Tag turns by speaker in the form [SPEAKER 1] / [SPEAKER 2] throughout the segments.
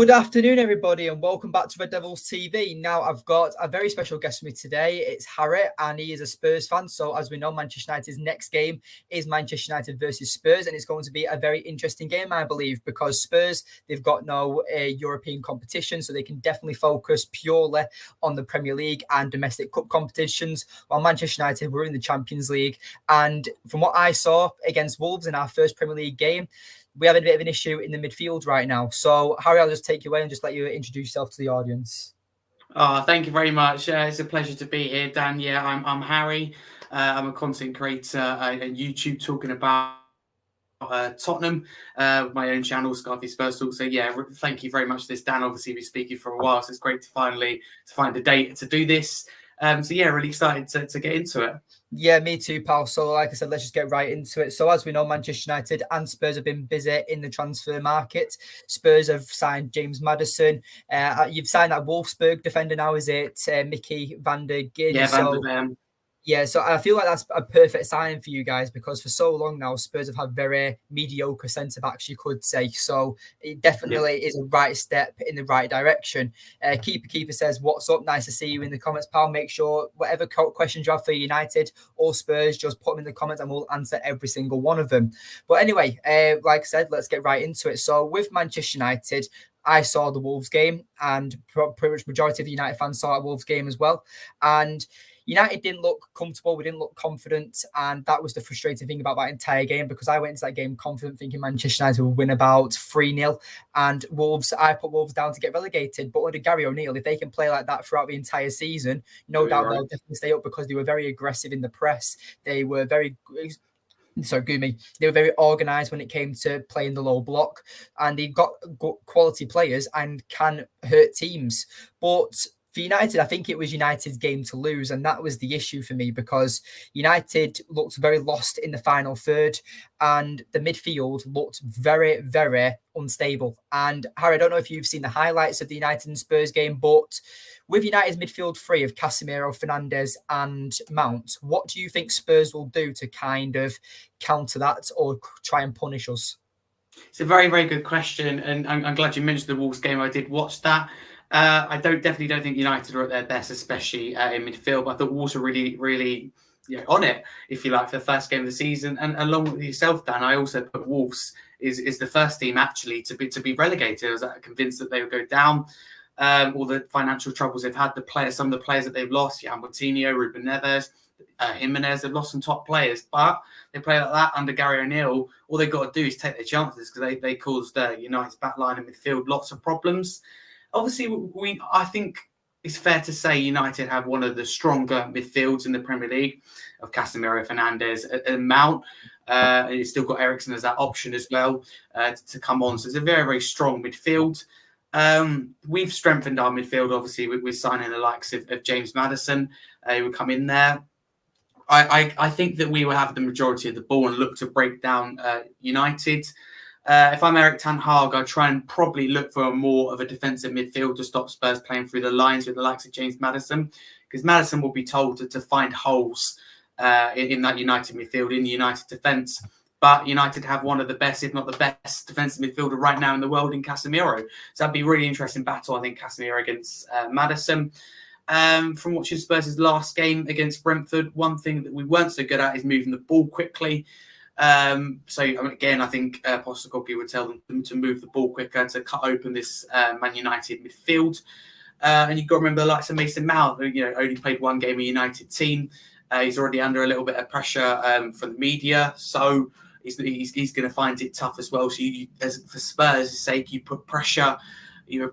[SPEAKER 1] Good afternoon, everybody, and welcome back to Red Devils TV. Now, I've got a very special guest with me today. It's Harry, and he is a Spurs fan. So, as we know, Manchester United's next game is Manchester United versus Spurs, and it's going to be a very interesting game, I believe, because Spurs, they've got no European competition, so they can definitely focus purely on the Premier League and domestic cup competitions, while Manchester United were in the Champions League. And from what I saw against Wolves in our first Premier League game, we have a bit of an issue in the midfield right now. So, Harry, I'll just take you away and just let you introduce yourself to the audience.
[SPEAKER 2] Thank you very much. It's a pleasure to be here, Dan. Yeah, I'm Harry. I'm a content creator on YouTube talking about Tottenham, my own channel, Sky Vs Spurs Talk. So yeah, thank you very much for this, Dan. Obviously, we've been speaking for a while, so it's great to finally find a date to do this. So yeah, really excited to get into it.
[SPEAKER 1] Yeah, me too, pal. So like I said, let's just get right into it. So as we know, Manchester United and Spurs have been busy in the transfer market. Spurs have signed James Maddison. You've signed that Wolfsburg defender now, is it? Mickey van der Gin.
[SPEAKER 2] Yeah, Van der Ven.
[SPEAKER 1] Yeah, so I feel like that's a perfect signing for you guys, because for so long now, Spurs have had very mediocre centre-backs, you could say. So it definitely is a right step in the right direction. Keeper says, what's up? Nice to see you in the comments, pal. Make sure whatever questions you have for United or Spurs, just put them in the comments and we'll answer every single one of them. But anyway, like I said, let's get right into it. So with Manchester United, I saw the Wolves game, and pretty much majority of the United fans saw a Wolves game as well. And United didn't look comfortable. We didn't look confident. And that was the frustrating thing about that entire game, because I went into that game confident, thinking Manchester United would win about 3-0. And Wolves, I put Wolves down to get relegated. But under Gary O'Neill, if they can play like that throughout the entire season, no doubt they'll definitely stay up, because they were very aggressive in the press. They were very... They were very organised when it came to playing the low block, and they've got quality players and can hurt teams. But for United, I think it was United's game to lose, and that was the issue for me, because United looked very lost in the final third, and the midfield looked very, very unstable. And Harry, I don't know if you've seen the highlights of the United and Spurs game, but with United's midfield three of Casemiro, Fernandes and Mount, what do you think Spurs will do to kind of counter that or try and punish us?
[SPEAKER 2] It's a very, very good question, and I'm glad you mentioned the Wolves game. I did watch that. I definitely don't think United are at their best, especially in midfield. But I thought Wolves were really on it, if you like, for the first game of the season. And along with yourself, Dan, I also put Wolves is the first team actually to be relegated. I was convinced that they would go down. All the financial troubles they've had, some of the players that they've lost, Jan Coutinho, Ruben Neves, Jimenez, they've lost some top players, but they play like that under Gary O'Neill. All they've got to do is take their chances, because they caused United's backline and midfield lots of problems. Obviously, I think it's fair to say United have one of the stronger midfields in the Premier League, of Casemiro, Fernandes, and Mount. And you've still got Eriksen as that option as well to come on. So it's a very, very strong midfield. We've strengthened our midfield, obviously, with signing the likes of James Maddison, who would come in there. I think that we will have the majority of the ball and look to break down United. If I'm Erik Ten Hag, I'd try and probably look for more of a defensive midfield to stop Spurs playing through the lines with the likes of James Maddison, because Maddison will be told to find holes in that United midfield, in the United defence. But United have one of the best, if not the best, defensive midfielder right now in the world in Casemiro. So that'd be a really interesting battle, I think, Casemiro against Maddison. From watching Spurs' last game against Brentford, one thing that we weren't so good at is moving the ball quickly. Again, I think Postecoglou would tell them to move the ball quicker to cut open this Man United midfield. And you've got to remember the likes of Mason Mount, who only played one game in United team. He's already under a little bit of pressure from the media, so he's going to find it tough as well. So for Spurs' sake, you put pressure.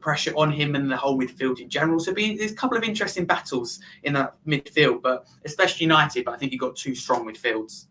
[SPEAKER 2] Pressure on him and the whole midfield in general. So there's a couple of interesting battles in that midfield, but especially United. But I think you've got two strong midfields.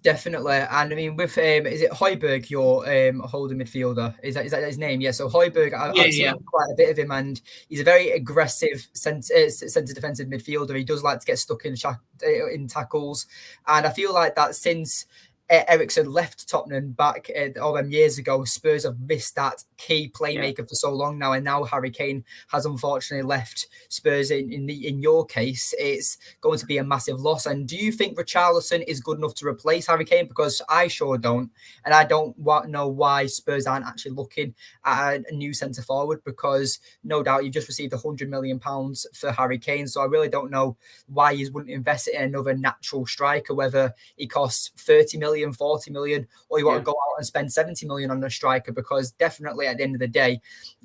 [SPEAKER 1] Definitely. And I mean, with is it Højbjerg, your holding midfielder? Is that his name? Yeah. So Højbjerg, I've seen quite a bit of him, and he's a very aggressive centre defensive midfielder. He does like to get stuck in tackles, and I feel like that since Eriksen left Tottenham back all them years ago, Spurs have missed that key playmaker for so long now, and now Harry Kane has unfortunately left Spurs. In your case, it's going to be a massive loss. And do you think Richarlison is good enough to replace Harry Kane? Because I sure don't, and I don't know why Spurs aren't actually looking at a new centre forward, because no doubt you've just received £100 million for Harry Kane. So I really don't know why you wouldn't invest it in another natural striker, whether he costs 30 million, 40 million, or you want to go out and spend 70 million on a striker. Because definitely at the end of the day,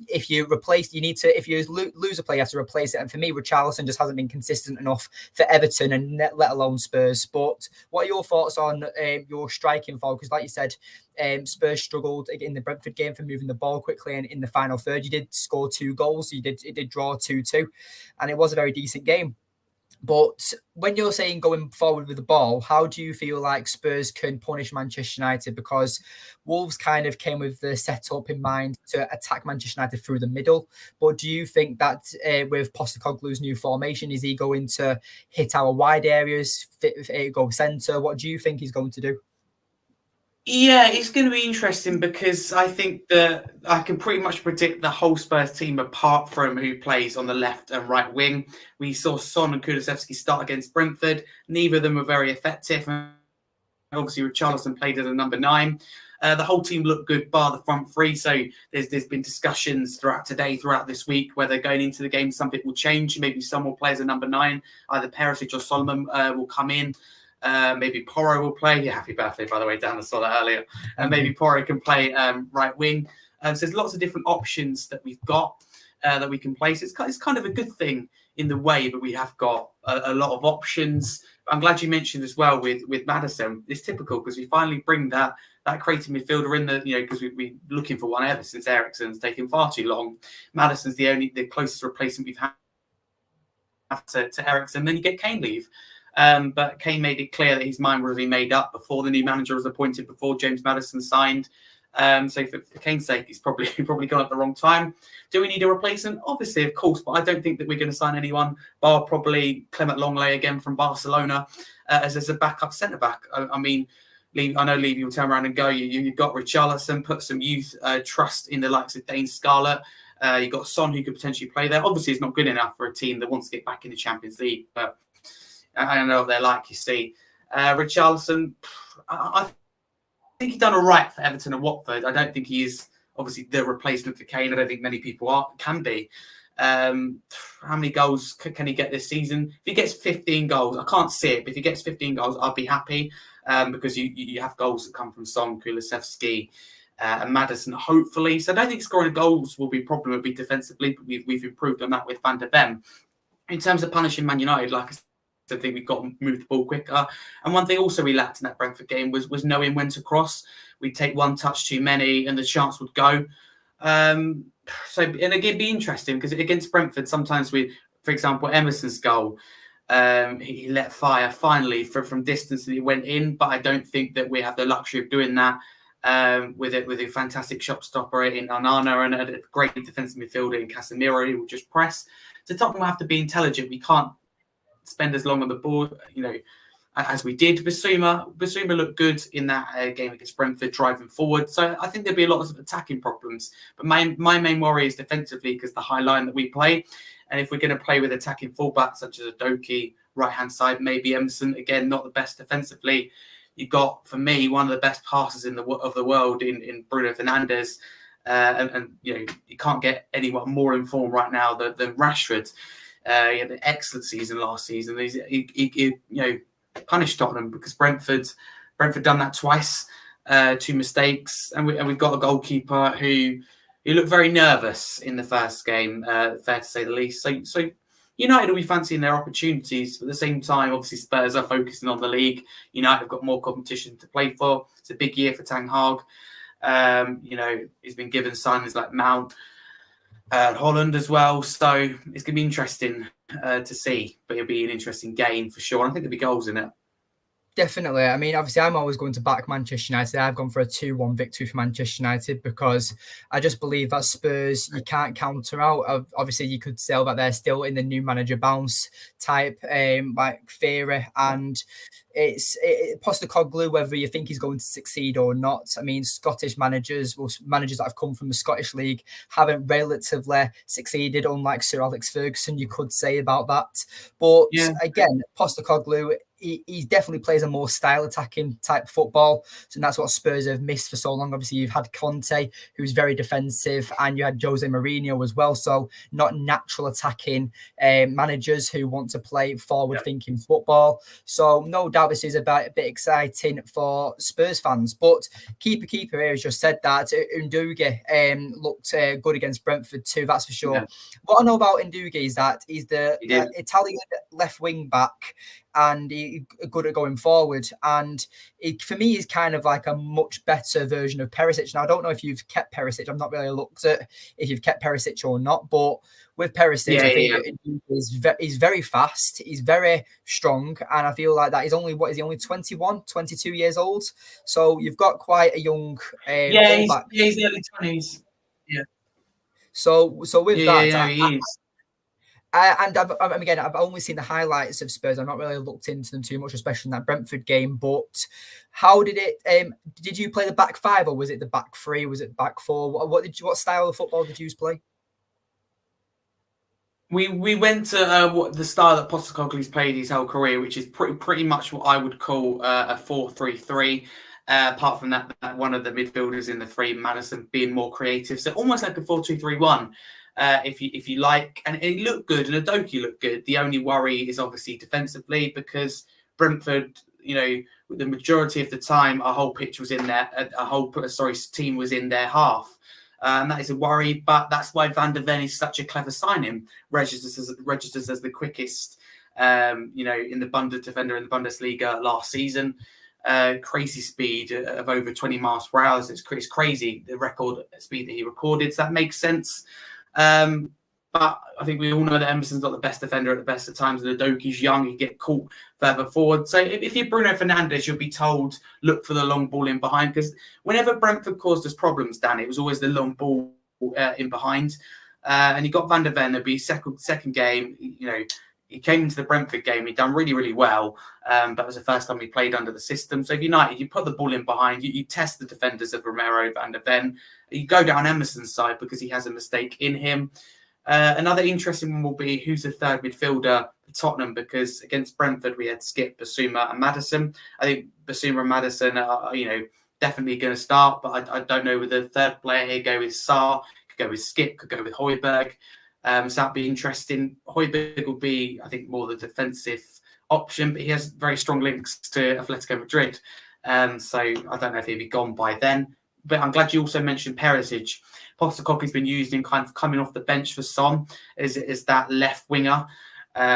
[SPEAKER 1] if you replace, you need to, if you lose a player, you have to replace it. And for me, Richarlison just hasn't been consistent enough for Everton, and let alone Spurs. But what are your thoughts on your striking forward? Because like you said, Spurs struggled in the Brentford game for moving the ball quickly, and in the final third, you did score 2 goals. It did draw 2-2, and it was a very decent game. But when you're saying going forward with the ball, how do you feel like Spurs can punish Manchester United? Because Wolves kind of came with the setup in mind to attack Manchester United through the middle. But do you think that with Postecoglou's new formation, is he going to hit our wide areas, go centre? What do you think he's going to do?
[SPEAKER 2] Yeah, it's going to be interesting, because I think that I can pretty much predict the whole Spurs team apart from who plays on the left and right wing. We saw Son and Kulusevski start against Brentford. Neither of them were very effective. Obviously, Richarlison played as a number 9. The whole team looked good, bar the front three. So there's been discussions throughout this week, whether going into the game something will change. Maybe some will play as a number 9. Either Perisic or Solomon will come in. Maybe Porro will play. Yeah, happy birthday, by the way, Dan. I saw that earlier. And maybe Porro can play right wing. So there's lots of different options that we've got that we can play. So it's kind of a good thing in the way that we have got a lot of options. I'm glad you mentioned as well with Maddison. It's typical, because we finally bring that creative midfielder in because we've been looking for one ever since Eriksen's taken far too long. Maddison's the closest replacement we've had to Eriksen. Then you get Kane leave. But Kane made it clear that his mind was already made up before the new manager was appointed, before James Maddison signed. So for Kane's sake, it's probably gone at the wrong time. Do we need a replacement? Obviously, of course, but I don't think that we're going to sign anyone, bar probably Clement Longley again from Barcelona as a backup centre-back. I mean, I know Levy will turn around and go, you've got Richarlison, put some youth trust in the likes of Dane Scarlett. You've got Son, who could potentially play there. Obviously, it's not good enough for a team that wants to get back in the Champions League, but I don't know what they're like, you see. Richarlison, I think he's done all right for Everton and Watford. I don't think he is obviously the replacement for Kane. I don't think many people can be. How many goals can he get this season? If he gets 15 goals, I can't see it, but if he gets 15 goals, I'll be happy, because you have goals that come from Son, Kulusevski, and Maddison, hopefully. So I don't think scoring goals will be a problem. It'll be defensively, but we've improved on that with Van der Ven. In terms of punishing Man United, like I said, I think we've got to move the ball quicker. And one thing also we lacked in that Brentford game was knowing when to cross. We'd take one touch too many and the chance would go. And again, it'd be interesting, because against Brentford, sometimes for example, Emerson's goal, he let fire finally from distance and it went in. But I don't think that we have the luxury of doing that with a fantastic shot stopper in Onana and a great defensive midfielder in Casemiro who will just press. So Tottenham will have to be intelligent. We can't spend as long on the ball, as we did. Bissouma looked good in that game against Brentford, driving forward. So I think there'll be a lot of attacking problems. But my main worry is defensively, because the high line that we play. And if we're going to play with attacking fullbacks such as Adoki, right-hand side, maybe Emerson, again, not the best defensively. You've got, for me, one of the best passers of the world in Bruno Fernandes. And you can't get anyone more in form right now than Rashford. He had an excellent season last season. He punished Tottenham, because Brentford done that twice, 2 mistakes, and we've got a goalkeeper who looked very nervous in the first game, fair to say the least. So United will be fancying their opportunities, but at the same time, obviously Spurs are focusing on the league. United have got more competition to play for. It's a big year for Ten Hag. He's been given signings like Mount. Holland as well, so it's going to be interesting to see, but it'll be an interesting game for sure. I think there'll be goals in it.
[SPEAKER 1] Definitely. I mean, obviously, I'm always going to back Manchester United. I've gone for a 2-1 victory for Manchester United because I just believe that Spurs, you can't counter out. Obviously, you could say that they're still in the new manager bounce type, like theory. And it's Postecoglou, whether you think he's going to succeed or not. I mean, Scottish managers, well, managers that have come from the Scottish League, haven't relatively succeeded, unlike Sir Alex Ferguson, you could say about that. But again, Postecoglou, he definitely plays a more style attacking type football. So that's what Spurs have missed for so long. Obviously, you've had Conte, who's very defensive, and you had Jose Mourinho as well. So not natural attacking managers who want to play forward-thinking football. So no doubt this is a bit exciting for Spurs fans. But keeper here has just said that Ndoye looked good against Brentford too, that's for sure. Yeah. What I know about Ndoye is that he's the Italian left wing back, and he's good at going forward. And for me, he's kind of like a much better version of Perisic. Now, I don't know if you've kept Perisic. I've not really looked at if you've kept Perisic or not. But with Perisic, I think he's very fast. He's very strong. And I feel like that he's only, 21, 22 years old? So you've got quite a young fullback.
[SPEAKER 2] He's early 20s. Yeah.
[SPEAKER 1] So with that, and I've only seen the highlights of Spurs. I've not really looked into them too much, especially in that Brentford game. But how did it? Did you play the back five, or was it the back three? Was it back four? What style of football did you play?
[SPEAKER 2] We went to the style that Postecoglou's played his whole career, which is pretty much what I would call a 4-3-3. Apart from that, one of the midfielders in the three, Maddison, being more creative, so almost like a 4-2-3-1. If you like, and it looked good, and Udogie looked good. The only worry is obviously defensively, because Brentford, the majority of the time, our whole pitch was in their, team was in their half. And that is a worry, but that's why Van der Ven is such a clever signing. Registers as the quickest, in the defender in the Bundesliga last season. Crazy speed of over 20 miles per hour. It's crazy, the record speed that he recorded. So that makes sense. But I think we all know that Emerson's not the best defender at the best of times, and Udogie's young, he get caught further forward. So if you're Bruno Fernandes, you'll be told, look for the long ball in behind, because whenever Brentford caused us problems, Dan, it was always the long ball in behind. And you got Van der Ven, it'd be second game, he came into the Brentford game, he'd done really, really well. That was the first time he played under the system. So if United, you put the ball in behind, you test the defenders of Romero, Van der Ven, you go down Emerson's side because he has a mistake in him. Another interesting one will be who's the third midfielder for Tottenham, because against Brentford we had Skip, Basuma and Maddison. I think Basuma and Maddison are, definitely going to start, but I don't know with the third player here. Go with Sarr, could go with Skip, could go with Højbjerg. So that'd be interesting. Højbjerg will be, I think, more the defensive option, but he has very strong links to Atletico Madrid. So I don't know if he'd be gone by then. But I'm glad you also mentioned Perisic. Postecoglou's been used in kind of coming off the bench for Son as that left winger,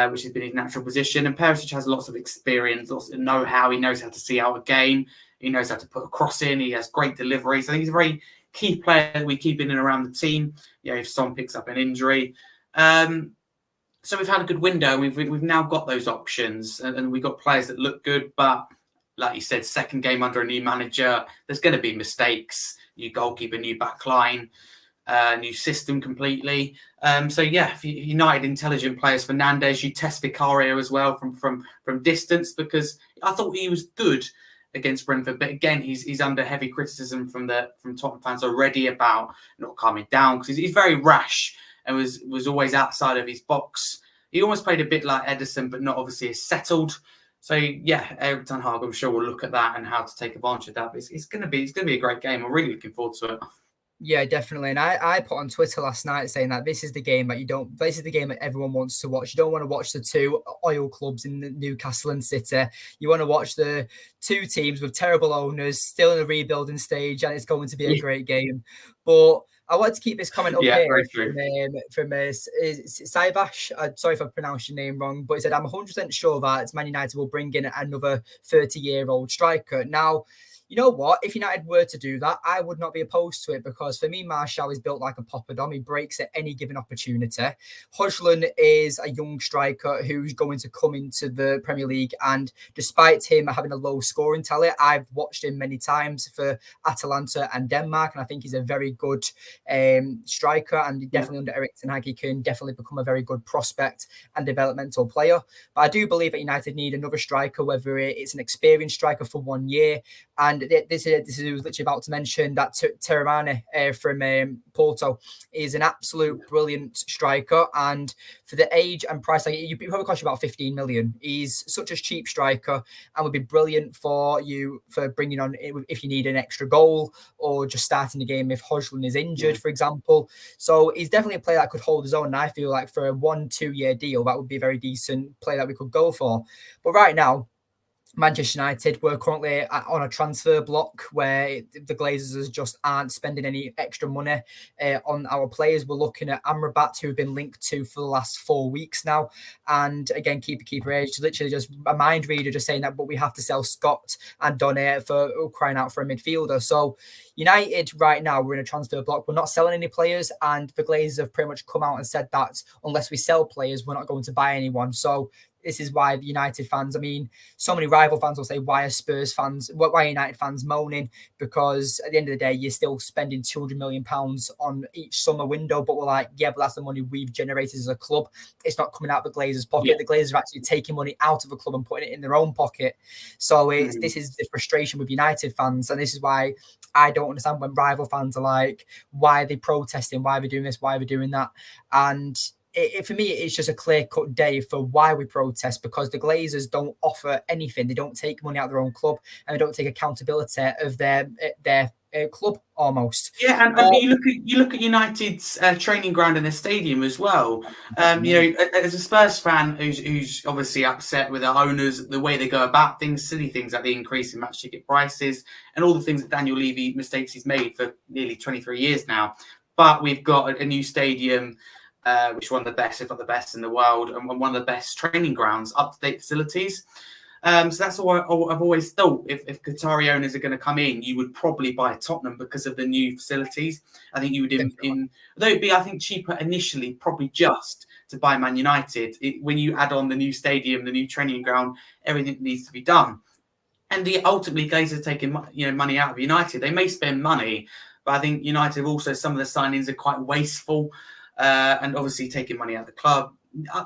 [SPEAKER 2] which has been his natural position. And Perisic has lots of experience, lots of know-how. He knows how to see out a game. He knows how to put a cross in. He has great deliveries. I think he's a very key player that we keep in and around the team. If Son picks up an injury. So we've had a good window. We've now got those options, and we've got players that look good, but like you said, second game under a new manager, there's going to be mistakes. New goalkeeper, new back line, new system completely. If United intelligent players, Fernandes, you test Vicario as well from distance, because I thought he was good against Brentford, but again, he's under heavy criticism from Tottenham fans already about not calming down, because he's very rash and was always outside of his box. He almost played a bit like Ederson, but not obviously as settled. So Erik Ten Hag, I'm sure, will look at that and how to take advantage of that. But it's going to be a great game. I'm really looking forward to it.
[SPEAKER 1] Yeah, definitely. And I put on Twitter last night saying that this is the game that everyone wants to watch. You don't want to watch the two oil clubs in Newcastle and City. You want to watch the two teams with terrible owners, still in a rebuilding stage, and it's going to be a great game. But I want to keep this comment up here from Saivash. Sorry if I pronounced your name wrong, but he said, I'm 100% sure that Man United will bring in another 30-year-old striker. Now, you know what? If United were to do that, I would not be opposed to it, because for me, Martial is built like a poppadom. He breaks at any given opportunity. Højlund is a young striker who's going to come into the Premier League, and despite him having a low scoring tally, I've watched him many times for Atalanta and Denmark, and I think he's a very good striker, and definitely under Erik Ten Hag, he can definitely become a very good prospect and developmental player. But I do believe that United need another striker, whether it's an experienced striker for 1 year. And this is I was literally about to mention that Teramani from Porto is an absolute brilliant striker, and for the age and price, like, you probably cost you about 15 million. He's such a cheap striker and would be brilliant for you for bringing on if you need an extra goal or just starting the game if Højlund is injured, for example. So he's definitely a player that could hold his own. And I feel like for a 1-2 year deal, that would be a very decent player that we could go for. But right now, Manchester United, we're currently on a transfer block where the Glazers just aren't spending any extra money on our players. We're looking at Amrabat, who have been linked to for the last 4 weeks now. And again, keeper age, literally just a mind reader just saying that, but we have to sell Scott and Doné for crying out for a midfielder. So United right now, we're in a transfer block. We're not selling any players, and the Glazers have pretty much come out and said that unless we sell players, we're not going to buy anyone. So this is why the United fans, I mean, so many rival fans will say, why are United fans moaning? Because at the end of the day, you're still spending £200 million on each summer window. But we're like, yeah, but that's the money we've generated as a club. It's not coming out of the Glazers' pocket. Yeah. The Glazers are actually taking money out of the club and putting it in their own pocket. So this is the frustration with United fans. And this is why I don't understand when rival fans are like, why are they protesting? Why are they doing this? Why are they doing that? And for me, it's just a clear-cut day for why we protest, because the Glazers don't offer anything. They don't take money out of their own club, and they don't take accountability of their club almost.
[SPEAKER 2] Yeah, and you look at United's training ground and their stadium as well. You know, as a Spurs fan who's obviously upset with the owners, the way they go about things, silly things like the increase in match ticket prices, and all the things that Daniel Levy mistakes he's made for nearly 23 years now. But we've got a new stadium, which is one of the best, if not the best in the world, and one of the best training grounds, up-to-date facilities. So that's all I've always thought. If Qatari owners are going to come in, you would probably buy Tottenham because of the new facilities. I think you would, though it'd be, I think, cheaper initially, probably just to buy Man United. When you add on the new stadium, the new training ground, everything needs to be done. And ultimately, Glazers are taking money out of United. They may spend money, but I think United also, some of the signings are quite wasteful. And obviously taking money out of the club,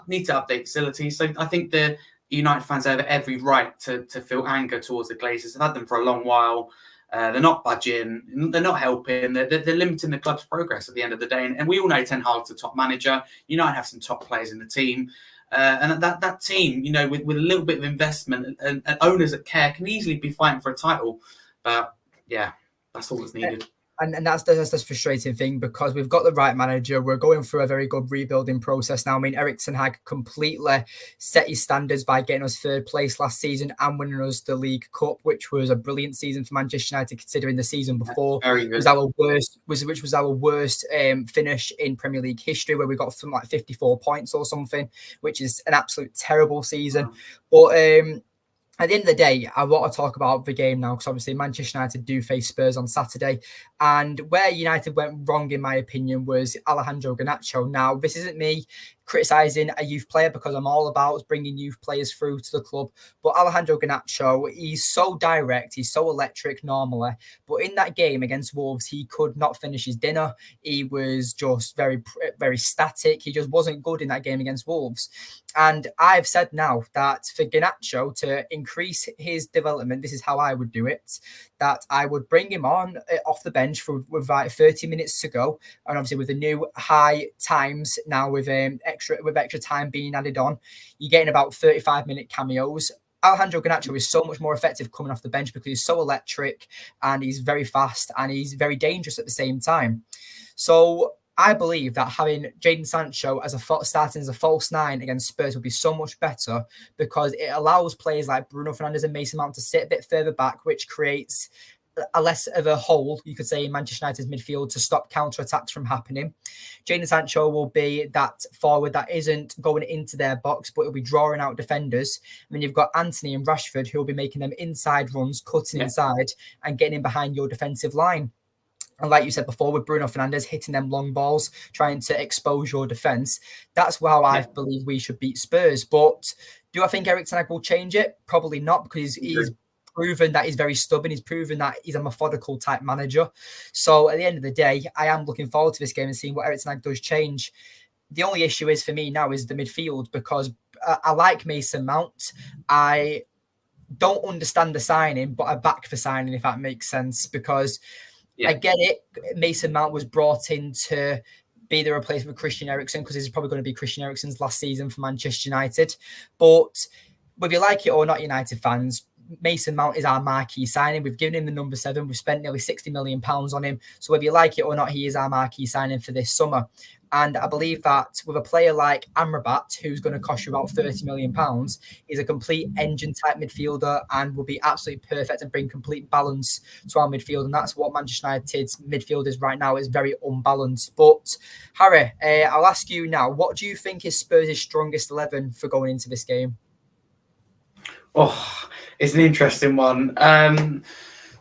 [SPEAKER 2] need to update facilities. So I think the United fans have every right to feel anger towards the Glazers. They've had them for a long while. They're not budging. They're not helping. They're limiting the club's progress at the end of the day. And we all know Ten Hag's the top manager. United have some top players in the team. And that team, with a little bit of investment and owners that care, can easily be fighting for a title. But yeah, that's all that's needed.
[SPEAKER 1] And that's the frustrating thing, because we've got the right manager. We're going through a very good rebuilding process now. I mean, Erik Ten Hag completely set his standards by getting us third place last season and winning us the League Cup, which was a brilliant season for Manchester United, considering the season before was our worst finish in Premier League history, where we got something like 54 points or something, which is an absolute terrible season. Wow. But at the end of the day, I want to talk about the game now, because obviously Manchester United do face Spurs on Saturday. And where United went wrong, in my opinion, was Alejandro Garnacho. Now, this isn't me criticising a youth player, because I'm all about bringing youth players through to the club. But Alejandro Garnacho, he's so direct, he's so electric normally. But in that game against Wolves, he could not finish his dinner. He was just very, very static. He just wasn't good in that game against Wolves. And I've said now that for Garnacho to increase his development, this is how I would do it, that I would bring him on off the bench with like 30 minutes to go. And obviously with the new high times now, with extra time being added on, you're getting about 35-minute cameos. Alejandro Garnacho is so much more effective coming off the bench, because he's so electric and he's very fast and he's very dangerous at the same time. So I believe that having Jadon Sancho starting as a false nine against Spurs would be so much better, because it allows players like Bruno Fernandes and Mason Mount to sit a bit further back, which creates a less of a hole, you could say, in Manchester United's midfield to stop counter-attacks from happening. Jadon Sancho will be that forward that isn't going into their box, but he'll be drawing out defenders. And then you've got Antony and Rashford, who will be making them inside runs, cutting inside and getting in behind your defensive line. And like you said before, with Bruno Fernandes hitting them long balls, trying to expose your defence, that's how I believe we should beat Spurs. But do I think Erik Ten Hag will change it? Probably not, because he's proven that he's very stubborn. He's proven that he's a methodical type manager. So at the end of the day, I am looking forward to this game and seeing what Erik Ten Hag does change. The only issue is for me now is the midfield, because I like Mason Mount. I don't understand the signing, but I back the signing, if that makes sense, because I get it. Mason Mount was brought in to be the replacement for Christian Eriksen, because this is probably going to be Christian Eriksen's last season for Manchester United. But whether you like it or not, United fans, Mason Mount is our marquee signing. We've given him the number 7. We've spent nearly £60 million on him. So whether you like it or not, he is our marquee signing for this summer. And I believe that with a player like Amrabat, who's going to cost you about £30 million, is a complete engine-type midfielder and will be absolutely perfect and bring complete balance to our midfield. And that's what Manchester United's midfield is right now, is very unbalanced. But, Harry, I'll ask you now, what do you think is Spurs' strongest 11 for going into this game?
[SPEAKER 2] Oh, it's an interesting one.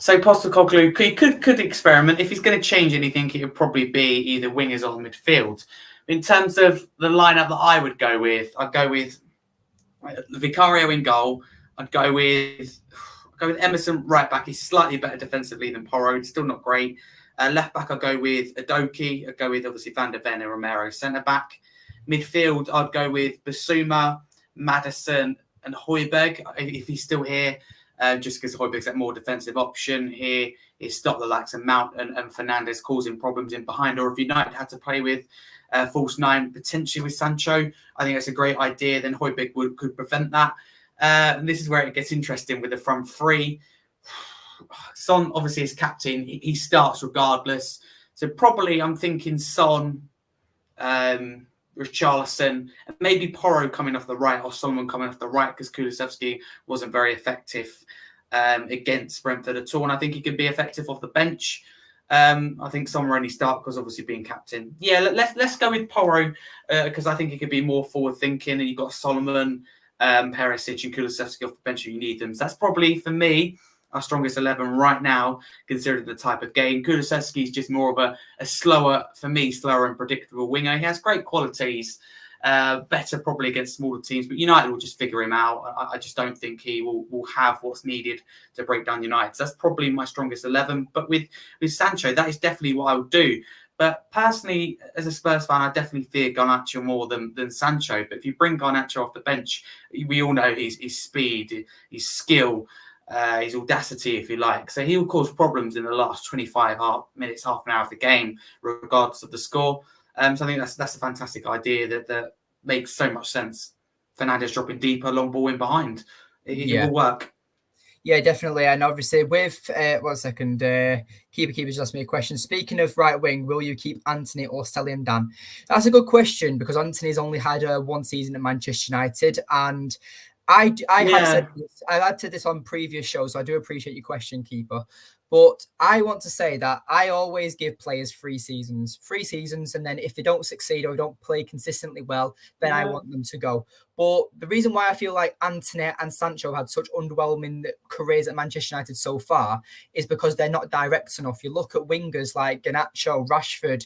[SPEAKER 2] So Postecoglou could experiment. If he's going to change anything, it would probably be either wingers or midfield. In terms of the lineup that I would go with, I'd go with Vicario in goal. I'd go with Emerson right back. He's slightly better defensively than Porro. Still not great. Left back, I'd go with Adoki. I'd go with obviously Van der Ven and Romero. Centre back, midfield, I'd go with Basuma, Maddison, and Højbjerg if he's still here. Just because Højbjerg's that more defensive option here, is stop the likes of Mount and Fernandes causing problems in behind. Or if United had to play with false 9, potentially with Sancho, I think that's a great idea. Then Højbjerg could prevent that. And this is where it gets interesting with the front 3. Son, obviously, is captain. He starts regardless. So probably I'm thinking Son, Richarlison, and maybe Porro coming off the right or someone coming off the right, because Kulusevski wasn't very effective against Brentford at all. And I think he could be effective off the bench. I think Son will only start because obviously being captain. Yeah, let's go with Porro because I think he could be more forward thinking. And you've got Solomon, Perisic, and Kulusevski off the bench if you need them. So that's probably for me our strongest 11 right now, considering the type of game. Kulusevski is just more of a slower and predictable winger. He has great qualities, better probably against smaller teams, but United will just figure him out. I just don't think he will have what's needed to break down United. So that's probably my strongest 11. But with Sancho, that is definitely what I would do. But personally, as a Spurs fan, I definitely fear Garnacho more than Sancho. But if you bring Garnacho off the bench, we all know his speed, his skill, his audacity, if you like. So he'll cause problems in the last 25 minutes, half an hour of the game, regardless of the score. So I think that's a fantastic idea that makes so much sense. Fernandes dropping deeper, long ball in behind. It will work.
[SPEAKER 1] Yeah, definitely. And obviously with, Keeper just asked me a question. Speaking of right wing, will you keep Antony or sell him, Dan? That's a good question, because Antony's only had one season at Manchester United, and I have said this on previous shows, so I do appreciate your question, Keeper. But I want to say that I always give players 3 seasons, and then if they don't succeed or don't play consistently well, then I want them to go. But the reason why I feel like Antony and Sancho had such underwhelming careers at Manchester United so far is because they're not direct enough. You look at wingers like Garnacho, Rashford,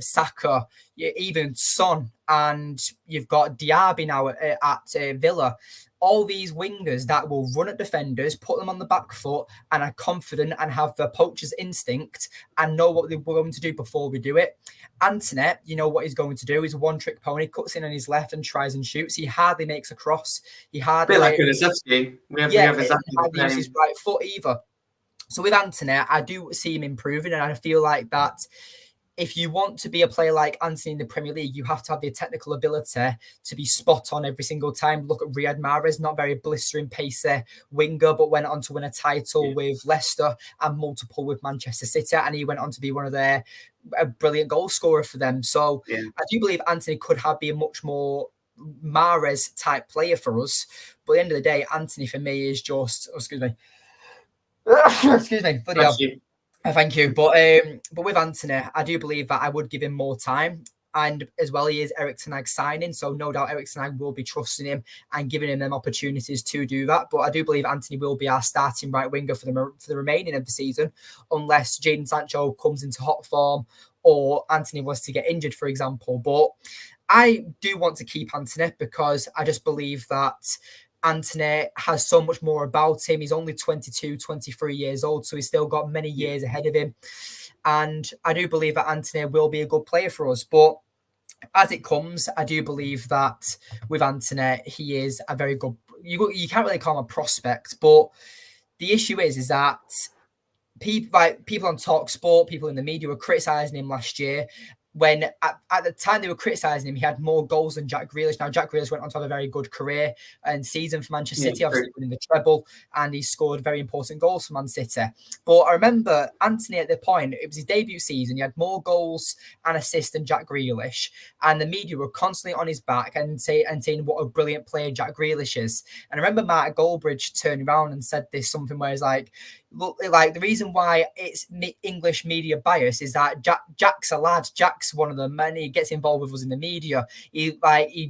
[SPEAKER 1] Saka, even Son, and you've got Diaby now at Villa. All these wingers that will run at defenders, put them on the back foot, and are confident and have the poacher's instinct and know what they're going to do before we do it. Antony, you know what he's going to do. He's a one-trick pony, cuts in on his left and tries and shoots. He hardly makes a cross. He hardly...
[SPEAKER 2] A bit like Kulusevski. We have exactly
[SPEAKER 1] hardly uses his right foot either. So with Antony, I do see him improving, and I feel like that if you want to be a player like Antony in the Premier League, you have to have the technical ability to be spot on every single time. Look at Riyad Mahrez, not very blistering, pacey winger, but went on to win a title with Leicester and multiple with Manchester City. And he went on to be one of their brilliant goal scorer for them. So I do believe Antony could be a much more Mahrez type player for us. But at the end of the day, Antony for me is just, Excuse me, bloody hell. Thank you. But with Anthony, I do believe that I would give him more time. And as well, he is Erik Ten Hag signing. So no doubt Erik Ten Hag will be trusting him and giving him them opportunities to do that. But I do believe Anthony will be our starting right winger for the remaining of the season, unless Jadon Sancho comes into hot form or Anthony was to get injured, for example. But I do want to keep Anthony because I just believe that Anthony has so much more about him. He's only 22, 23 years old, so he's still got many years ahead of him. And I do believe that Anthony will be a good player for us. But as it comes, I do believe that with Anthony, he is a very good... You can't really call him a prospect, but the issue is that people on TalkSport, people in the media were criticising him last year. When at the time they were criticising him, he had more goals than Jack Grealish. Now, Jack Grealish went on to have a very good career and season for Manchester City, obviously winning the treble, and he scored very important goals for Man City. But I remember Anthony at the point, it was his debut season, he had more goals and assists than Jack Grealish, and the media were constantly on his back and saying what a brilliant player Jack Grealish is. And I remember Mark Goldbridge turned around and said this, something where he's like, look, like the reason why it's English media bias is that Jack's a lad. Jack's one of them, and he gets involved with us in the media. He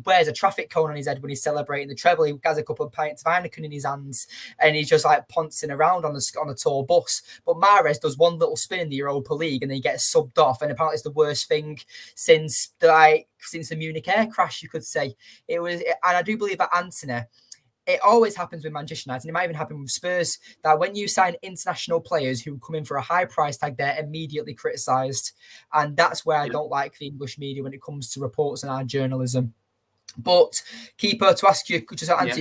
[SPEAKER 1] wears a traffic cone on his head when he's celebrating the treble. He has a couple of pints of Heineken in his hands, and he's just like pouncing around on a tour bus. But Mahrez does one little spin in the Europa League, and then he gets subbed off. And apparently, it's the worst thing since the Munich air crash, you could say. And I do believe that Anthony. It always happens with Manchester United, and it might even happen with Spurs, that when you sign international players who come in for a high price tag, they're immediately criticised. And that's where I don't like the English media when it comes to reports and our journalism. But Keeper, to answer your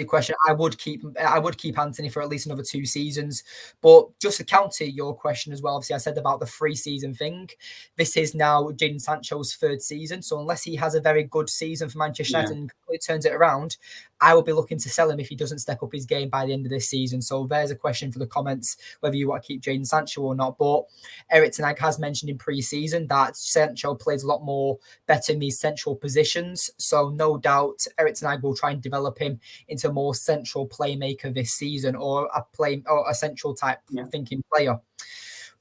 [SPEAKER 1] question, I would keep Anthony for at least another 2 seasons. But just to counter your question as well, obviously I said about the 3-season thing. This is now Jadon Sancho's 3rd season. So unless he has a very good season for Manchester United and completely turns it around, I will be looking to sell him if he doesn't step up his game by the end of this season. So there's a question for the comments, whether you want to keep Jadon Sancho or not. But Erik Ten Hag has mentioned in pre-season that Sancho plays a lot more better in these central positions. So no doubt Erik Ten Hag will try and develop him into a more central playmaker this season, or a central type thinking player.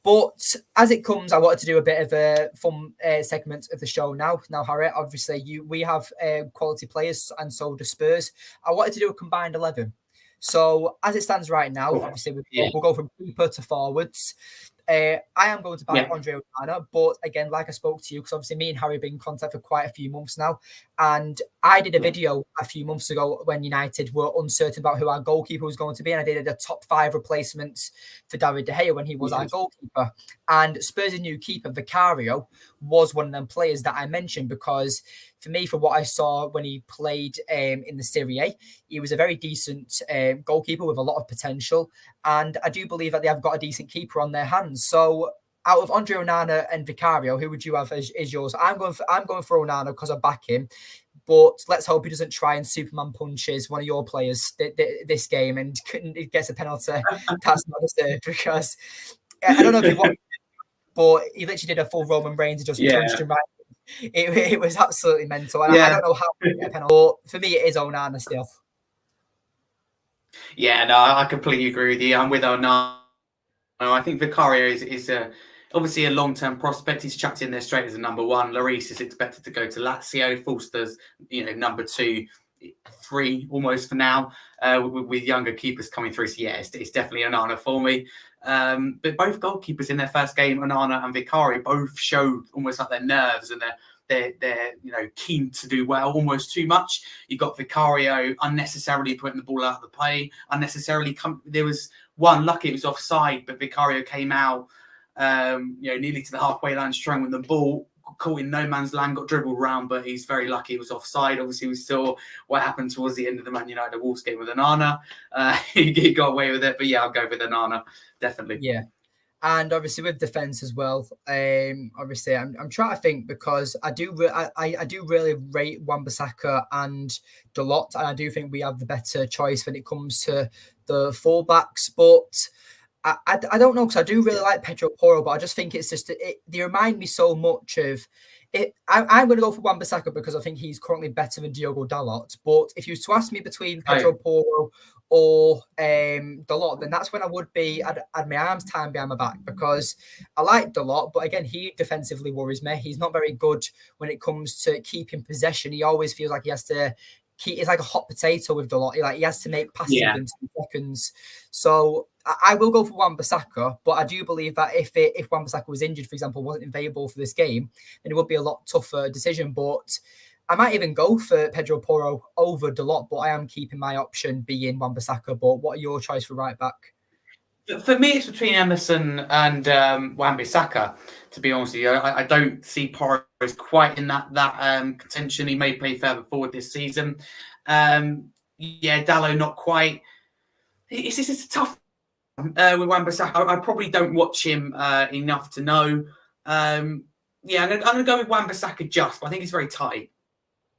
[SPEAKER 1] But as it comes, I wanted to do a bit of a fun segment of the show now. Now, Harry, obviously we have quality players, and so do Spurs. I wanted to do a combined 11. So as it stands right now, obviously we'll go from keeper to forwards. I am going to back Andre Onana, but again, like I spoke to you, because obviously me and Harry have been in contact for quite a few months now, and I did a video a few months ago when United were uncertain about who our goalkeeper was going to be, and I did a top 5 replacements for David De Gea when he was our goalkeeper. And Spurs' new keeper, Vicario, was one of them players that I mentioned, because for me, for what I saw when he played in the Serie A, he was a very decent goalkeeper with a lot of potential. And I do believe that they have got a decent keeper on their hands. So out of Andre Onana and Vicario, who would you have as yours? I'm going for Onana because I back him. But let's hope he doesn't try and Superman punches one of your players this game and gets a penalty. That's not deserved, because I don't know if you want, but he literally did a full Roman Reigns and just punched him right. It was absolutely mental. And I don't know how to get a penalty. But for me, it is Onana still.
[SPEAKER 2] Yeah, no, I completely agree with you. I'm with Onana. I think Vicario is obviously a long-term prospect. He's chucked in there straight as a number 1. Lloris is expected to go to Lazio. Forster's, number 2, 3 almost for now, with younger keepers coming through. So yeah, it's definitely Onana for me. But both goalkeepers in their first game, Onana and Vicario, both showed almost like their nerves and they're keen to do well, almost too much. You got Vicario unnecessarily putting the ball out of the play, there was one, lucky it was offside, but Vicario came out nearly to the halfway line, strung with the ball, caught in no man's land, got dribbled around, but he's very lucky it was offside. Obviously, we saw what happened towards the end of the Man United Wolves game with Onana. He got away with it, but yeah, I'll go with Onana, definitely.
[SPEAKER 1] Yeah. And obviously with defense as well, obviously I'm trying to think, because I do really rate Wan-Bissaka and Dalot, and I do think we have the better choice when it comes to the fullbacks. But I don't know, because I do really like Pedro Porro, but I just think it's just they remind me so much of it. I'm going to go for Wan-Bissaka because I think he's currently better than Diogo Dalot. But if you was to ask me between Pedro Porro or Dalot, then that's when I would be at my arms time behind my back, because I like Dalot, but again, he defensively worries me. He's not very good when it comes to keeping possession. He always feels like he has to keep, it's like a hot potato with Dalot. He has to make passes within 2 seconds. So I will go for Wan-Bissaka, but I do believe that if Wan-Bissaka was injured, for example, wasn't available for this game, then it would be a lot tougher decision. But I might even go for Pedro Porro over Dalot, but I am keeping my option being Wan-Bissaka. But what are your choice for right back?
[SPEAKER 2] For me, it's between Emerson and Wan-Bissaka, to be honest with you. I don't see Porro as quite in that contention. He may play further forward this season. Dalot not quite. It's a tough with Wan-Bissaka. I probably don't watch him enough to know. I'm going to go with Wan-Bissaka but I think it's very tight.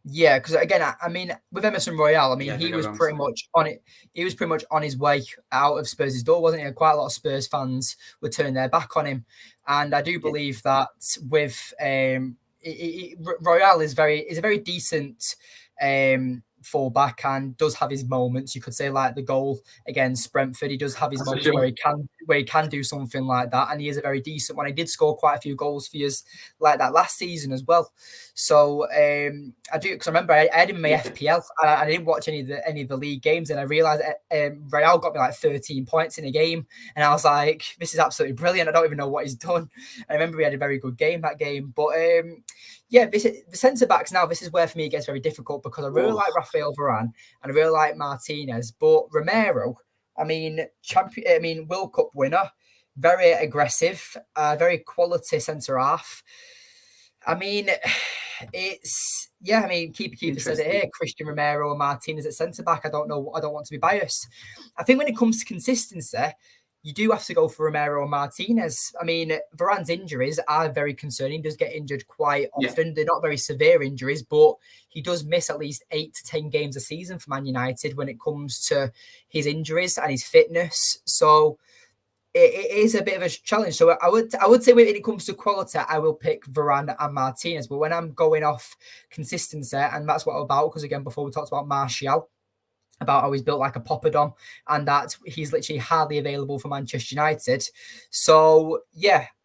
[SPEAKER 1] Yeah, because again, I mean, with Emerson Royale, he was pretty much on it. He was pretty much on his way out of Spurs' door, wasn't he? Quite a lot of Spurs fans were turning their back on him, and I do believe that with Royale is a very decent fullback and does have his moments. You could say like the goal against Brentford, he does have his moments where he can do something like that, and he is a very decent one. He did score quite a few goals for us like that last season as well. So I do, because I remember I had him in my FPL. I didn't watch any of the league games, and I realised Real got me like 13 points in a game, and I was like, this is absolutely brilliant. I don't even know what he's done. I remember we had a very good game that game, but the centre backs now. This is where for me it gets very difficult, because I really like Rafael Varane and I really like Martinez, but Romero, World Cup winner, very aggressive, very quality centre half. Keeper said it here. Christian Romero and Martinez at centre back. I don't want to be biased. I think when it comes to consistency, you do have to go for Romero and Martinez. Varane's injuries are very concerning. He does get injured quite often. Yeah. They're not very severe injuries, but he does miss at least 8 to 10 games a season for Man United when it comes to his injuries and his fitness. So it is a bit of a challenge. So I would say when it comes to quality, I will pick Varane and Martinez. But when I'm going off consistency, and that's what I'm about, because again, before we talked about Martial, about how he's built like a poppadom and that he's literally hardly available for Manchester United. So,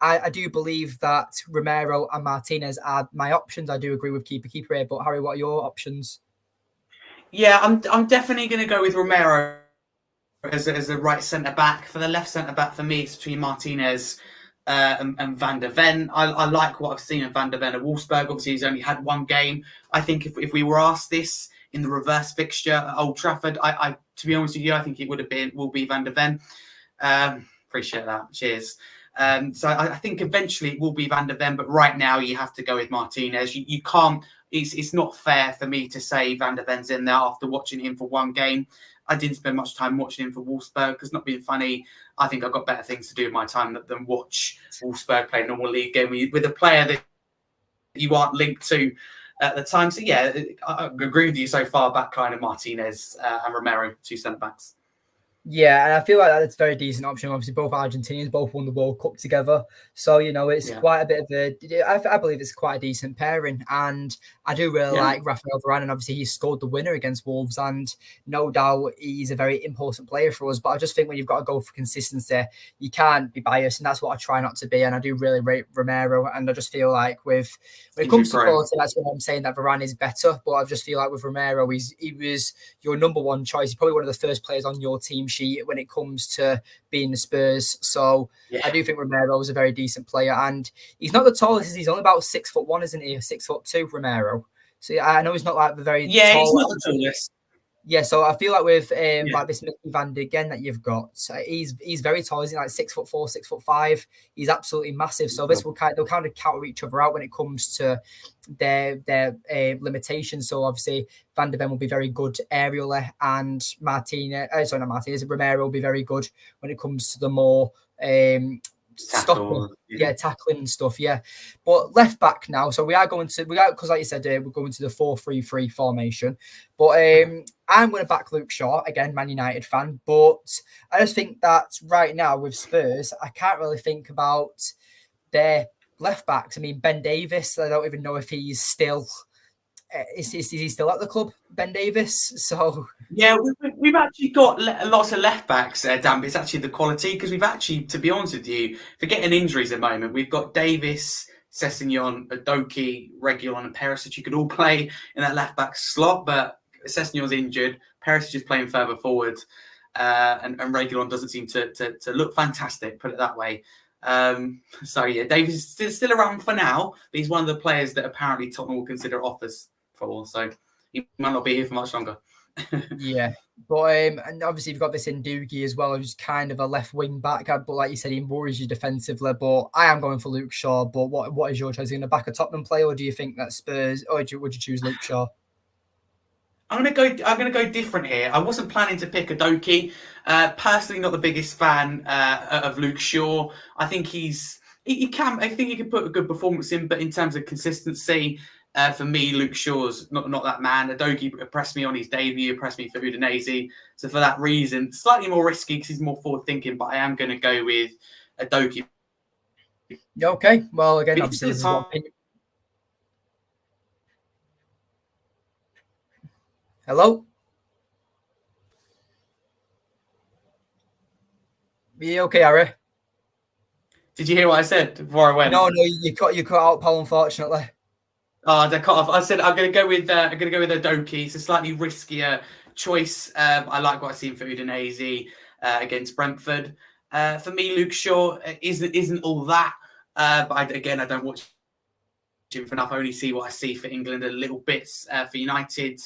[SPEAKER 1] I do believe that Romero and Martinez are my options. I do agree with keeper here. But, Harry, what are your options?
[SPEAKER 2] Yeah, I'm definitely going to go with Romero as the right centre-back. For the left centre-back, for me, it's between Martinez and Van der Ven. I like what I've seen of Van der Ven at Wolfsburg. Obviously, he's only had one game. I think if we were asked this in the reverse fixture at Old Trafford, I to be honest with you, I think it will be Van der Ven. Appreciate that. Cheers. So I think eventually it will be Van der Ven, but right now you have to go with Martinez. You can't. It's not fair for me to say Van der Ven's in there after watching him for one game. I didn't spend much time watching him for Wolfsburg, because, not being funny, I think I've got better things to do with my time than watch Wolfsburg play a normal league game with a player that you aren't linked to at the time. So, I agree with you so far, backline of Martinez and Romero, 2 centre-backs.
[SPEAKER 1] Yeah, and I feel like that's a very decent option. Obviously, both Argentinians, both won the World Cup together. So, it's quite a bit of I believe it's quite a decent pairing. And I do really like Rafael Varane. And obviously, he scored the winner against Wolves. And no doubt he's a very important player for us. But I just think when you've got to go for consistency, you can't be biased. And that's what I try not to be. And I do really rate Romero. And I just feel like when it comes to quality, that's what I'm saying, that Varane is better. But I just feel like with Romero, he was your number one choice. He's probably one of the first players on your team sheet when it comes to being the Spurs. So I do think Romero is a very decent player, and he's not the tallest. He's only about 6'1", isn't he? 6'2", Romero. So I know he's not like the very
[SPEAKER 2] tall. He's not the tallest.
[SPEAKER 1] Yeah, so I feel like with like this Mickey Van de Ven that you've got, he's very tall. He's like 6'4", 6'5". He's absolutely massive. So they'll kind of counter each other out when it comes to their limitations. So obviously Van de Ven will be very good aerially, and Romero will be very good when it comes to the more tackling and stuff. But left back now, so because like you said, we're going to the 4-3-3 formation. But I'm going to back Luke Shaw again, Man United fan. But I just think that right now with Spurs, I can't really think about their left backs. Ben Davies, I don't even know if he's still Is he still at the club, Ben Davies? So
[SPEAKER 2] yeah, we've actually got lots of left backs, Dan. But it's actually the quality, because we've actually, to be honest with you, forgetting injuries at the moment, we've got Davis, Sessegnon, Adoki, Reguilon, and Perisic. You could all play in that left back slot, but Sessegnon's injured. Perisic is playing further forward, and Reguilon doesn't seem to look fantastic. Put it that way. So yeah, Davis is still around for now, but he's one of the players that apparently Tottenham will consider offers for. So he might not be here for much longer.
[SPEAKER 1] yeah, but and obviously you've got this in Doogie as well, who's kind of a left wing back. But like you said, he worries you defensively. But I am going for Luke Shaw. But what is your choice? Are you going to back a Tottenham player, or do you think that Spurs, or would you choose Luke Shaw?
[SPEAKER 2] I'm gonna go different here. I wasn't planning to pick Adoki. Personally, not the biggest fan of Luke Shaw. I think I think he can put a good performance in, but in terms of consistency, for me, Luke Shaw's not that man. Adoki impressed me on his debut, impressed me for Udinese. So for that reason, slightly more risky because he's more forward thinking. But I am going to go with Adoki.
[SPEAKER 1] Okay. Well, again, obviously this is what opinion. Hello? Are you okay, Harry?
[SPEAKER 2] Did you hear what I said before I went?
[SPEAKER 1] No, you cut out, Paul, unfortunately.
[SPEAKER 2] Oh, they cut off. I said I'm going to go with Adoki. It's a slightly riskier choice. I like what I've seen for Udinese against Brentford. For me, Luke Shaw isn't all that. But I don't watch him enough. I only see what I see for England a little bits for United.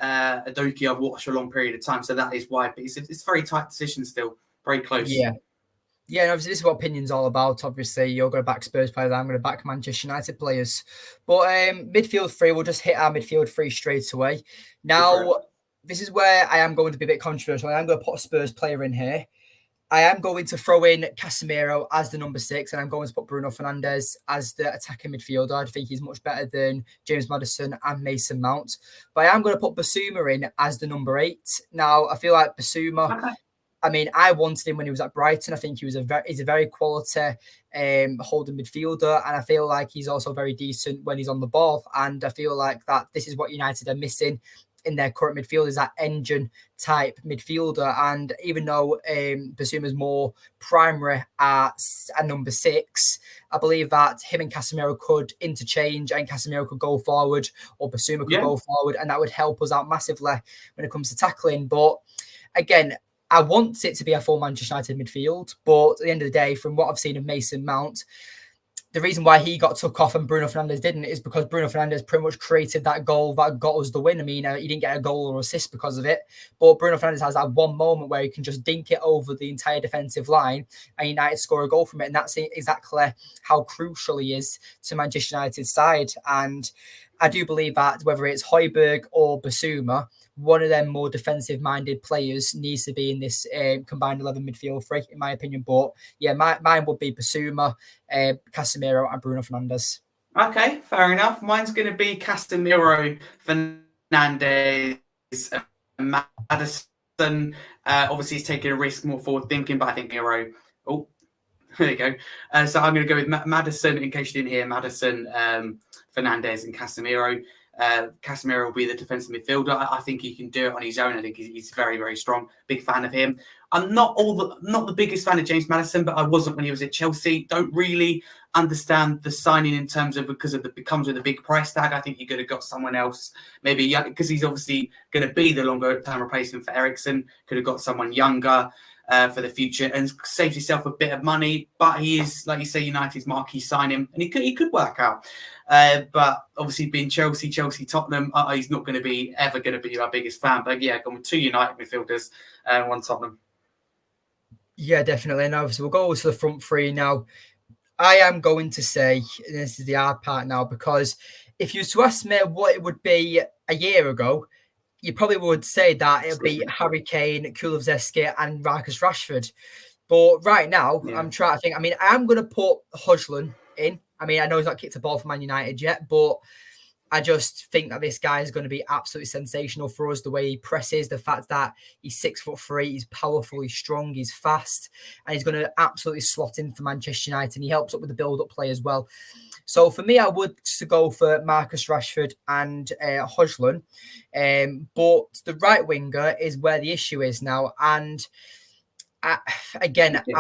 [SPEAKER 2] Adoki I've watched for a long period of time, so that is why. But it's a very tight decision still, very close.
[SPEAKER 1] Yeah. Yeah, and obviously this is what opinion's all about. Obviously, you're going to back Spurs players, I'm going to back Manchester United players. But midfield three, we'll just hit our midfield three straight away. Now, this is where I am going to be a bit controversial. I am going to put a Spurs player in here. I am going to throw in Casemiro as the number 6, and I'm going to put Bruno Fernandes as the attacking midfielder. I think he's much better than James Maddison and Mason Mount. But I am going to put Basuma in as the number 8. Now, I feel like Basuma... Okay. I mean, I wanted him when he was at Brighton. I think he's a very quality holding midfielder, and I feel like he's also very decent when he's on the ball. And I feel like that this is what United are missing in their current midfield, is that engine type midfielder. And even though Basuma's more primary at number 6, I believe that him and Casemiro could interchange, and Casemiro could go forward, or Basuma could go forward, and that would help us out massively when it comes to tackling. But again, I want it to be a full Manchester United midfield, but at the end of the day, from what I've seen of Mason Mount, the reason why he got took off and Bruno Fernandes didn't is because Bruno Fernandes pretty much created that goal that got us the win. I mean, he didn't get a goal or assist because of it, but Bruno Fernandes has that one moment where he can just dink it over the entire defensive line and United score a goal from it. And that's exactly how crucial he is to Manchester United's side. And I do believe that whether it's Højbjerg or Basuma, one of them more defensive-minded players needs to be in this combined 11 midfield three, in my opinion. But yeah, mine would be Basuma, Casemiro, and Bruno Fernandes.
[SPEAKER 2] Okay, fair enough. Mine's going to be Casemiro, Fernandes, Maddison. Obviously, he's taking a risk, more forward-thinking, but I think Miro... Oh, there you go. So I'm going to go with Maddison, in case you didn't hear, Maddison, Fernandes, and Casemiro. Casemiro will be the defensive midfielder. I think he can do it on his own. I think he's very, very strong. Big fan of him. I'm not the biggest fan of James Maddison, but I wasn't when he was at Chelsea. Don't really understand the signing in terms of because it comes with a big price tag. I think you could have got someone else, maybe because he's obviously going to be the longer term replacement for Eriksen. Could have got someone younger for the future and saves yourself a bit of money. But he is, like you say, United's marquee signing, and he could work out. But obviously, being Chelsea, Tottenham, he's not going to be ever going to be our biggest fan. But yeah, going with 2 United midfielders and 1 Tottenham.
[SPEAKER 1] Yeah, definitely. And obviously, we'll go to the front three now. I am going to say, and this is the hard part now, because if you was to ask me what it would be a year ago, you probably would say that it would be Harry Kane, Kulusevski, and Marcus Rashford. But right now, I'm trying to think. I mean, I am going to put Højlund in. I mean, I know he's not kicked a ball for Man United yet, but I just think that this guy is going to be absolutely sensational for us. The way he presses, the fact that he's 6'3", he's powerful, he's strong, he's fast, and he's going to absolutely slot in for Manchester United. And he helps up with the build-up play as well. So for me, I would go for Marcus Rashford and Højlund. But the right winger is where the issue is now. And I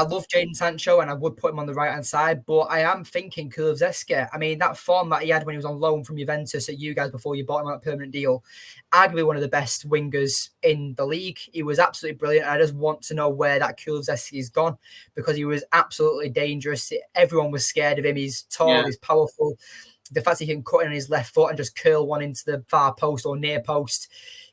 [SPEAKER 1] love Jadon Sancho and I would put him on the right-hand side, but I am thinking Kulusevski. I mean, that form that he had when he was on loan from Juventus at you guys before you bought him on a permanent deal, arguably one of the best wingers in the league. He was absolutely brilliant. I just want to know where that Kulusevski has gone, because he was absolutely dangerous. Everyone was scared of him. He's tall, he's powerful. The fact he can cut in on his left foot and just curl one into the far post or near post,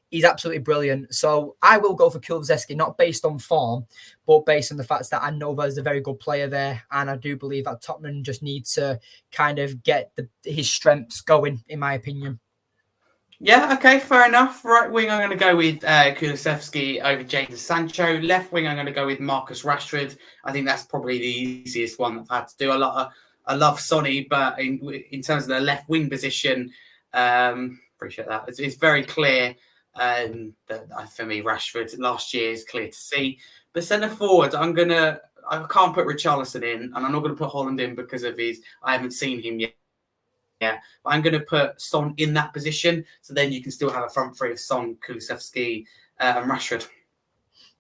[SPEAKER 1] he's absolutely brilliant. So I will go for Kulusevski, not based on form, but based on the fact that I know there's a very good player there. And I do believe that Tottenham just need to kind of get his strengths going, in my opinion.
[SPEAKER 2] Yeah, okay, fair enough. Right wing, I'm going to go with Kulusevski over Jadon Sancho. Left wing, I'm going to go with Marcus Rashford. I think that's probably the easiest one I've had to do. I love Sonny, but in terms of the left wing position, appreciate that. It's very clear that for me, Rashford last year is clear to see. But centre forward, I can't put Richarlison in, and I'm not going to put Holland in because of I haven't seen him yet. Yeah, but I'm going to put Son in that position, so then you can still have a front three of Son, Kulusevski, and Rashford.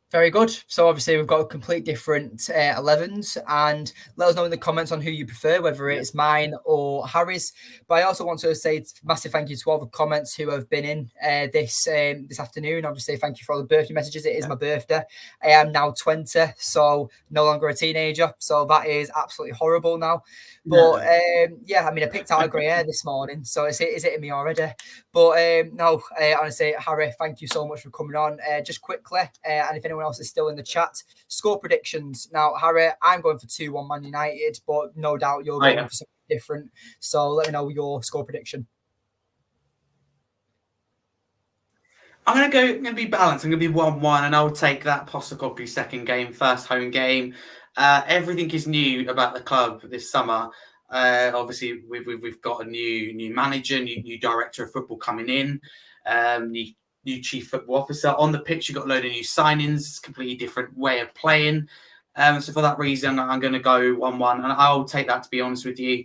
[SPEAKER 1] Very good. So obviously we've got complete different 11s, and let us know in the comments on who you prefer, whether it's mine or Harry's. But I also want to say massive thank you to all the comments who have been in this afternoon. Obviously, thank you for all the birthday messages. It is my birthday. I am now 20, so no longer a teenager. So that is absolutely horrible now. But I mean, I picked out a grey hair this morning, so it's hitting me already. But honestly, Harry, thank you so much for coming on. Just quickly, and if anyone else is still in the chat, score predictions. Now, Harry, I'm going for 2-1 Man United, but no doubt you're going for something different. So let me know your score prediction.
[SPEAKER 2] I'm going to be balanced. I'm going to be 1-1, and I'll take that Postecoglou second game, first home game. Everything is new about the club this summer. Obviously, we've got a new manager, new director of football coming in, new chief football officer. On the pitch, you've got a load of new signings, completely different way of playing. So for that reason, I'm going to go 1-1, and I'll take that, to be honest with you.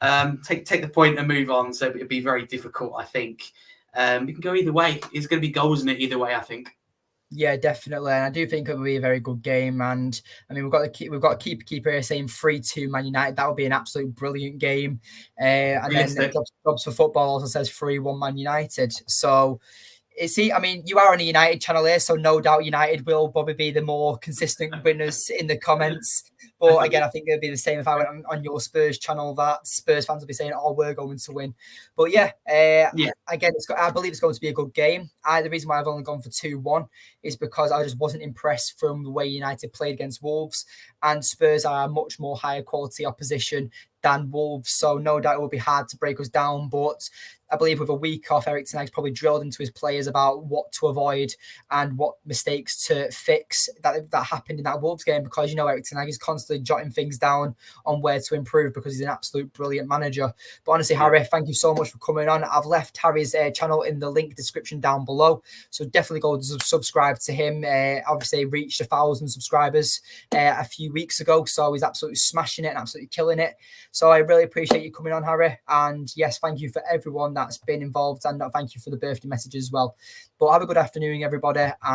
[SPEAKER 2] Take the point and move on. So it'll be very difficult, I think. It can go either way. It's going to be goals in it either way, I think.
[SPEAKER 1] Yeah, definitely. And I do think it will be a very good game. And I mean, we've got a keeper here saying 3-2 Man United. That would be an absolute brilliant game. And then Jobs for Football also says 3-1 Man United. So I mean, you are on a United channel here, so no doubt United will probably be the more consistent winners in the comments. But again, I think it'd be the same if I went on your Spurs channel, that Spurs fans will be saying, oh, we're going to win. But again, I believe it's going to be a good game. The reason why I've only gone for 2-1 is because I just wasn't impressed from the way United played against Wolves. And Spurs are a much more higher quality opposition than Wolves. So no doubt it will be hard to break us down. But I believe with a week off, Erik Ten Hag's probably drilled into his players about what to avoid and what mistakes to fix that happened in that Wolves game, because Erik Ten Hag is constantly jotting things down on where to improve because he's an absolute brilliant manager. But honestly, Harry, thank you so much for coming on. I've left Harry's channel in the link description down below, so definitely go subscribe to him. Obviously reached 1,000 subscribers a few weeks ago, so he's absolutely smashing it and absolutely killing it. So I really appreciate you coming on, Harry. And yes, thank you for everyone that's been involved, and thank you for the birthday message as well. But have a good afternoon, everybody.